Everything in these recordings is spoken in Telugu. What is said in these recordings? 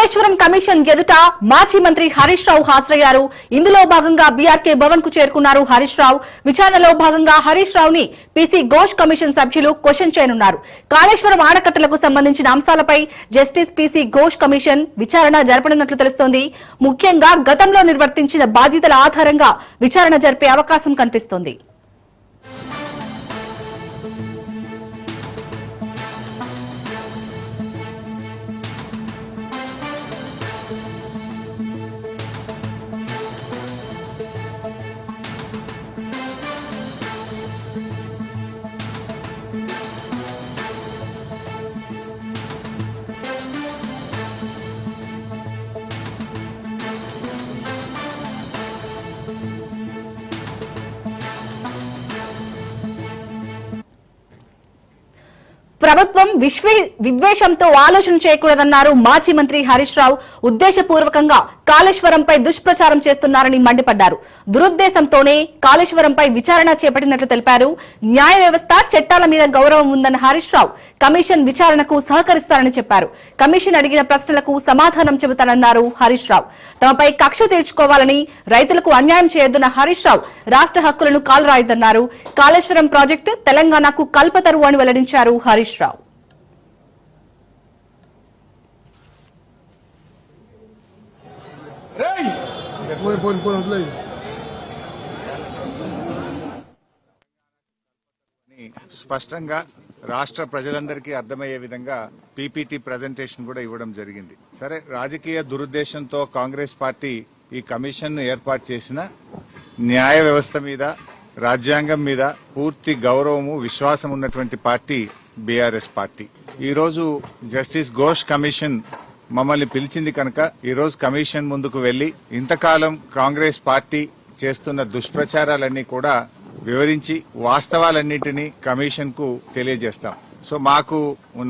కాళేశ్వరం కమిషన్ ఎదుట మాజీ మంత్రి హరీష్ రావు హాజరయ్యారు. ఇందులో భాగంగా బీఆర్కే భవన్ కు చేరుకున్నారు హరీష్ రావు. విచారణలో భాగంగా హరీష్ రావుని పీసీ ఘోష్ కమిషన్ సభ్యులు క్వశ్చన్ చేయనున్నారు. కాళేశ్వరం ఆనకట్టలకు సంబంధించిన అంశాలపై జస్టిస్ పీసీ ఘోష్ కమిషన్ విచారణ జరపనున్నట్లు తెలుస్తోంది. ముఖ్యంగా గతంలో నిర్వర్తించిన బాధ్యతల ఆధారంగా విచారణ జరిపే అవకాశం కనిపిస్తోంది. ప్రభుత్వం విద్వేషంతో ఆలోచన చేయకూడదన్నారు మాజీ మంత్రి హరీష్ రావు. ఉద్దేశపూర్వకంగా కాళేశ్వరంపై దుష్ప్రచారం చేస్తున్నారని మండిపడ్డారు. దురుద్దేశంతోనే కాళేశ్వరంపై విచారణ చేపట్టినట్లు తెలిపారు. న్యాయ వ్యవస్థ చట్టాల మీద గౌరవం ఉందన్న హరీష్ రావు కమిషన్ విచారణకు సహకరిస్తారని చెప్పారు. కమిషన్ అడిగిన ప్రశ్నలకు సమాధానం చెబుతానన్నారు హరీష్ రావు. తమపై కక్ష తీర్చుకోవాలని, రైతులకు అన్యాయం చేయొద్దన్న హరీష్ రావు రాష్ట్ర హక్కులను కాలరాయొద్దన్నారు. కాళేశ్వరం ప్రాజెక్టు తెలంగాణకు కల్పతరువు అని వెల్లడించారు హరీష్ రావు. స్పష్టంగా రాష్ట్ర ప్రజలందరికీ అర్థమయ్యే విధంగా పీపీటీ ప్రజెంటేషన్ కూడా ఇవ్వడం జరిగింది. సరే, రాజకీయ దురుద్దేశంతో కాంగ్రెస్ పార్టీ ఈ కమిషన్ ఏర్పాటు చేసిన న్యాయ వ్యవస్థ మీద, రాజ్యాంగం మీద పూర్తి గౌరవము, విశ్వాసం ఉన్నటువంటి పార్టీ బీఆర్ఎస్ పార్టీ. ఈరోజు జస్టిస్ ఘోష్ కమిషన్ మమ్మల్ని పిలిచింది కనుక ఈరోజు కమిషన్ ముందుకు వెళ్లి ఇంతకాలం కాంగ్రెస్ పార్టీ చేస్తున్న దుష్ప్రచారాలన్నీ కూడా వివరించి వాస్తవాలన్నింటినీ కమిషన్ కు తెలియజేస్తాం. సో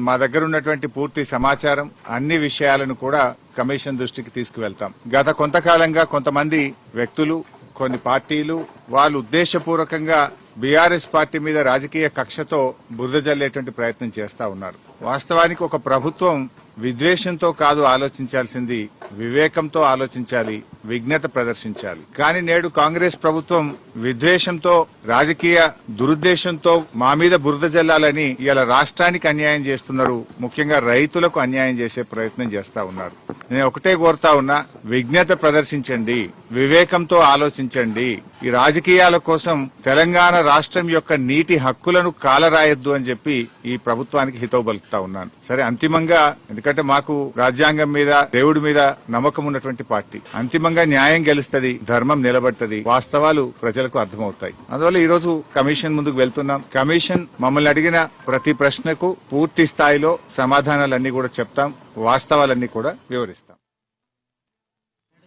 మా దగ్గర ఉన్నటువంటి పూర్తి సమాచారం, అన్ని విషయాలను కూడా కమిషన్ దృష్టికి తీసుకువెళ్తాం. గత కొంతకాలంగా కొంతమంది వ్యక్తులు, కొన్ని పార్టీలు వాళ్ళు ఉద్దేశపూర్వకంగా బీఆర్ఎస్ పార్టీ మీద రాజకీయ కక్షతో బురద జల్లేటువంటి ప్రయత్నం చేస్తా ఉన్నారు. వాస్తవానికి ఒక ప్రభుత్వం విద్వేషంతో కాదు ఆలోచించాల్సింది, వివేకంతో ఆలోచించాలి, విజ్ఞత ప్రదర్శించాలి. కానీ నేడు కాంగ్రెస్ ప్రభుత్వం విద్వేషంతో, రాజకీయ దురుద్దేశంతో మా మీద బురద జల్లాలని ఇలా రాష్ట్రానికి అన్యాయం చేస్తున్నారు. ముఖ్యంగా రైతులకు అన్యాయం చేసే ప్రయత్నం చేస్తా ఉన్నారు. నేను ఒకటే కోరుతా ఉన్నా, విజ్ఞత ప్రదర్శించండి, వివేకంతో ఆలోచించండి. ఈ రాజకీయాల కోసం తెలంగాణ రాష్ట్రం యొక్క నీటి హక్కులను కాలరాయొద్దు అని చెప్పి ఈ ప్రభుత్వానికి హితవు పలుకుతా ఉన్నాను. సరే, అంతిమంగా ఎందుకంటే మాకు రాజ్యాంగం మీద, దేవుడి మీద నమ్మకం ఉన్నటువంటి పార్టీ, అంతిమంగా న్యాయం గెలుస్తుంది, ధర్మం నిలబడుతుంది, వాస్తవాలు ప్రజలకు అర్థమవుతాయి. అందువల్ల ఈ రోజు కమిషన్ ముందుకు వెళ్తున్నాం. కమిషన్ మమ్మల్ని అడిగిన ప్రతి ప్రశ్నకు పూర్తి స్థాయిలో సమాధానాలన్నీ కూడా చెప్తాం, వాస్తవాలన్నీ కూడా వివరిస్తాం.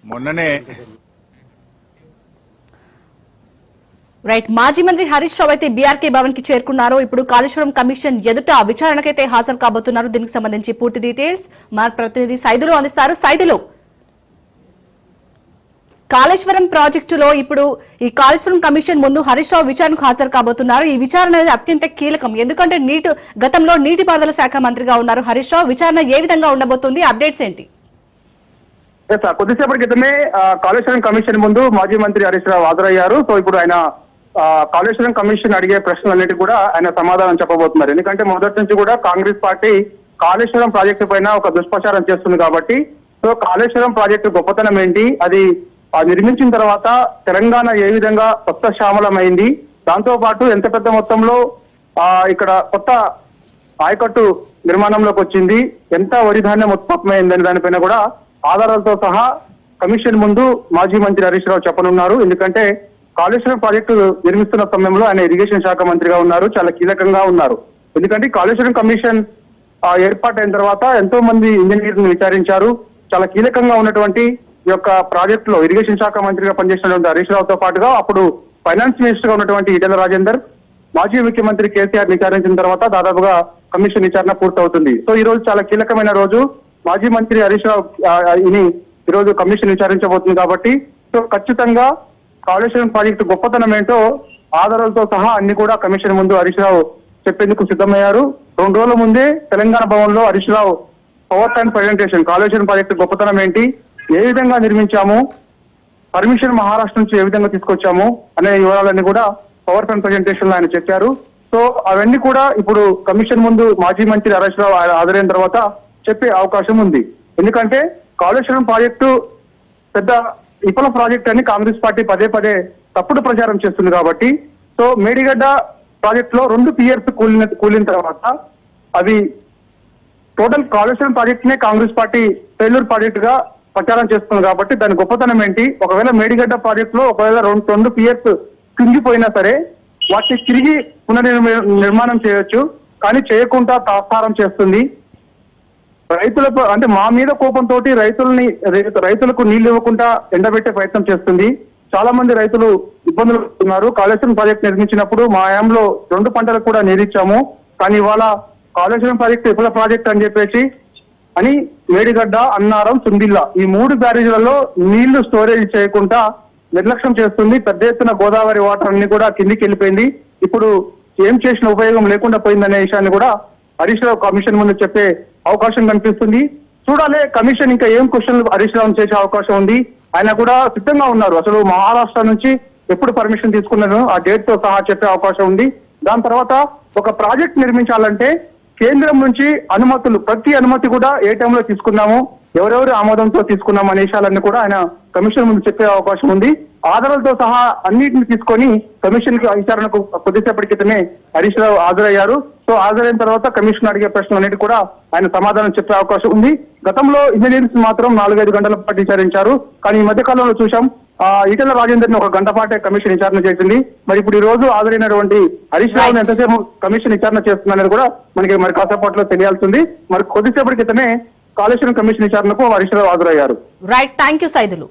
మొన్ననే మాజీ మంత్రి హరీష్ రావు అయితే బీఆర్కే భవన్ కి చేరుకున్నారు. ఇప్పుడు కాళేశ్వరం కమిషన్ ఎదుట విచారణకైతే హాజరు కాబోతున్నారు. దీనికి సంబంధించి పూర్తి డీటెయిల్స్ మా ప్రతినిధి సైదులు అందిస్తారు. సైదులు, కాళేశ్వరం ప్రాజెక్టులో ఇప్పుడు ఈ కాళేశ్వరం కమిషన్ ముందు హరీష్ రావు విచారణకు హాజరు కాబోతున్నారు. ఈ విచారణ అనేది అత్యంత కీలకం, ఎందుకంటే గతంలో నీటిపారుదల శాఖ మంత్రిగా ఉన్నారు హరీష్ రావు. విచారణ ఏ విధంగా ఉండబోతుంది, అప్డేట్స్ ఏంటి? కొద్దిసేపటి క్రితమే కాళేశ్వరం కమిషన్ ముందు మాజీ మంత్రి హరీష్ రావు హాజరయ్యారు. సో ఇప్పుడు ఆయన కాళేశ్వరం కమిషన్ అడిగే ప్రశ్నలన్నిటి కూడా ఆయన సమాధానం చెప్పబోతున్నారు. ఎందుకంటే మొదటి నుంచి కూడా కాంగ్రెస్ పార్టీ కాళేశ్వరం ప్రాజెక్టు పైన ఒక దుష్ప్రచారం చేస్తుంది కాబట్టి, సో కాళేశ్వరం ప్రాజెక్టు గొప్పతనం ఏంటి, అది నిర్మించిన తర్వాత తెలంగాణ ఏ విధంగా కొత్త శ్యామలమైంది, దాంతో పాటు ఎంత పెద్ద మొత్తంలో ఇక్కడ కొత్త ఆయకట్టు నిర్మాణంలోకి వచ్చింది, ఎంత వరి ధాన్యం ఉత్పత్తమైందని దానిపైన కూడా ఆధారాలతో సహా కమిషన్ ముందు మాజీ మంత్రి హరీష్ రావు చెప్పనున్నారు. ఎందుకంటే కాళేశ్వరం ప్రాజెక్టు నిర్మిస్తున్న సమయంలో ఆయన ఇరిగేషన్ శాఖ మంత్రిగా ఉన్నారు, చాలా కీలకంగా ఉన్నారు. ఎందుకంటే కాళేశ్వరం కమిషన్ ఏర్పాటైన తర్వాత ఎంతో మంది ఇంజనీర్లను విచారించారు. చాలా కీలకంగా ఉన్నటువంటి ఈ యొక్క ప్రాజెక్టులో ఇరిగేషన్ శాఖ మంత్రిగా పనిచేసినటువంటి హరీష్ రావుతో పాటుగా అప్పుడు ఫైనాన్స్ మినిస్టర్ గా ఉన్నటువంటి ఈటెల రాజేందర్, మాజీ ముఖ్యమంత్రి కేసీఆర్ విచారించిన తర్వాత దాదాపుగా కమిషన్ విచారణ పూర్తవుతుంది. సో ఈ రోజు చాలా కీలకమైన రోజు. మాజీ మంత్రి హరీష్ రావు ఈ రోజు కమిషన్ విచారించబోతుంది కాబట్టి, సో ఖచ్చితంగా కాళేశ్వరం ప్రాజెక్టు గొప్పతనం ఏంటో ఆధారాలతో సహా అన్ని కూడా కమిషన్ ముందు హరీష్ రావు చెప్పేందుకు సిద్ధమయ్యారు. 2 రోజుల ముందే తెలంగాణ భవన్ లో Harish Rao power point presentation Kaleshwaram project గొప్పతనం ఏంటి, ఏ విధంగా నిర్మించాము, పర్మిషన్ మహారాష్ట్ర నుంచి ఏ విధంగా తీసుకొచ్చాము అనే వివరాలన్నీ కూడా పవర్ పాయింట్ ప్రజెంటేషన్ లో ఆయన చెప్పారు. సో అవన్నీ కూడా ఇప్పుడు కమిషన్ ముందు మాజీ మంత్రి హరీష్ రావు హాజరైన తర్వాత చెప్పే అవకాశం ఉంది. ఎందుకంటే కాళేశ్వరం ప్రాజెక్టు పెద్ద విఫల ప్రాజెక్ట్ అని కాంగ్రెస్ పార్టీ పదే పదే తప్పుడు ప్రచారం చేస్తుంది కాబట్టి, సో మేడిగడ్డ ప్రాజెక్ట్ లో 2 పియర్స్ కూలిన తర్వాత అవి టోటల్ కాళేశ్వరం ప్రాజెక్ట్ నే కాంగ్రెస్ పార్టీ ఫెయిల్యూర్ ప్రాజెక్ట్ గా ప్రచారం చేస్తుంది కాబట్టి దాని గొప్పతనం ఏంటి, ఒకవేళ మేడిగడ్డ ప్రాజెక్ట్ లో ఒకవేళ 2 పియర్స్ కుంగిపోయినా సరే వాటిని తిరిగి పునర్నిర్మాణం చేయొచ్చు, కానీ చేయకుండా తాత్సారం చేస్తుంది. రైతులకు అంటే మా మీద కోపంతో రైతులకు నీళ్లు ఇవ్వకుండా ఎండబెట్టే ప్రయత్నం చేస్తుంది. చాలా మంది రైతులు ఇబ్బందులు పడుతున్నారు. కాళేశ్వరం ప్రాజెక్ట్ నిర్మించినప్పుడు మా యాంలో 2 పంటలకు కూడా నీరిచ్చాము, కానీ ఇవాళ కాళేశ్వరం ప్రాజెక్టు విఫల ప్రాజెక్ట్ అని చెప్పేసి అని మేడిగడ్డ, అన్నారం, సుందిల్లా ఈ 3 బ్యారేజీలలో నీళ్లు స్టోరేజ్ చేయకుండా నిర్లక్ష్యం చేస్తుంది. పెద్ద ఎత్తున గోదావరి వాటర్ అన్ని కూడా కిందికి వెళ్ళిపోయింది. ఇప్పుడు ఏం చేసిన ఉపయోగం లేకుండా పోయిందనే విషయాన్ని కూడా హరీష్ రావు కమిషన్ ముందు చెప్పే అవకాశం కనిపిస్తుంది. చూడాలి కమిషన్ ఇంకా ఏం క్వశ్చన్లు హరీష్ రావు చేసే అవకాశం ఉంది. ఆయన కూడా సిద్ధంగా ఉన్నారు. అసలు మహారాష్ట్ర నుంచి ఎప్పుడు పర్మిషన్ తీసుకున్నారో ఆ డేట్ తో సహా చెప్పే అవకాశం ఉంది. దాని తర్వాత ఒక ప్రాజెక్ట్ నిర్మించాలంటే కేంద్రం నుంచి అనుమతులు, ప్రతి అనుమతి కూడా ఏ టైంలో తీసుకున్నాము, ఎవరెవరి ఆమోదంతో తీసుకున్నాము అనే విషయాలన్నీ కూడా ఆయన కమిషన్ ముందు చెప్పే అవకాశం ఉంది. ఆధారాలతో సహా అన్నిటిని తీసుకొని కమిషన్ కి విచారణకు కొద్దిసేపటి క్రితమే హరీష్ రావు హాజరయ్యారు. సో హాజరైన తర్వాత కమిషన్ అడిగే ప్రశ్నలన్నిటి కూడా ఆయన సమాధానం చెప్పే అవకాశం ఉంది. గతంలో ఇంజనీర్స్ మాత్రం 4-5 గంటల పాటు విచారించారు, కానీ ఈ మధ్య కాలంలో చూసాం ఈటెల రాజేందర్ ని 1 గంట పాటే కమిషన్ విచారణ చేసింది. మరి ఇప్పుడు ఈ రోజు హాజరైనటువంటి హరీష్ రావుని ఎంతసేపు కమిషన్ విచారణ చేస్తుందనేది కూడా మనకి మరి కాసేపట్లో తెలియాల్సింది. మరి కొద్దిసేపటి క్రితమే కాళేశ్వరం కమిషన్ విచారణకు హరీష్ రావు హాజరయ్యారు. Right, thank you Saidulu.